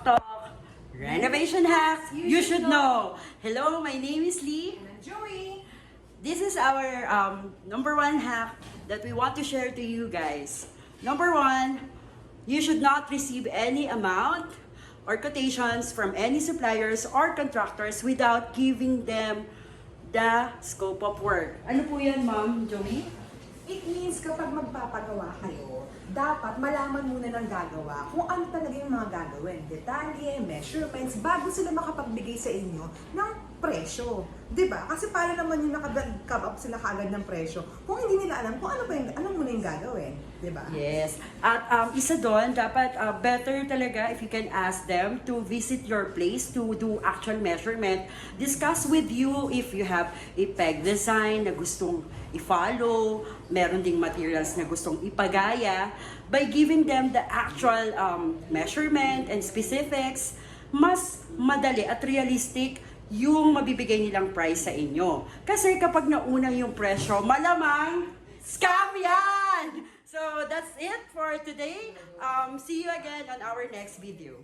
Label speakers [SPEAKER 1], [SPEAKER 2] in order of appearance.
[SPEAKER 1] Talk, renovation hacks you should know. Hello, my name is Lee.
[SPEAKER 2] And I'm Joey.
[SPEAKER 1] This is our number one hack that we want to share to you guys. Number one, you should not receive any amount or quotations from any suppliers or contractors without giving them the scope of work. Ano po yan, Ma'am Joey?
[SPEAKER 2] It means kapag magpapagawa kayo, dapat malaman muna ng gagawa kung ano talaga yung mga gagawin. Detalye, measurements, bago sila makapagbigay sa inyo ng presyo. Diba? Kasi para naman yung nakabag-up sila kaagad ng presyo kung hindi nila alam kung ano muna yung gagawin. Diba?
[SPEAKER 1] Yes. At isa doon, dapat better talaga if you can ask them to visit your place to do actual measurement. Discuss with you if you have a peg design na gustong i-follow, meron ding materials na gustong ipagaya. By giving them the actual measurement and specifics, mas madali at realistic yung mabibigay nilang price sa inyo. Kasi kapag nauna yung presyo, malamang scam yan! So that's it for today. See you again on our next video.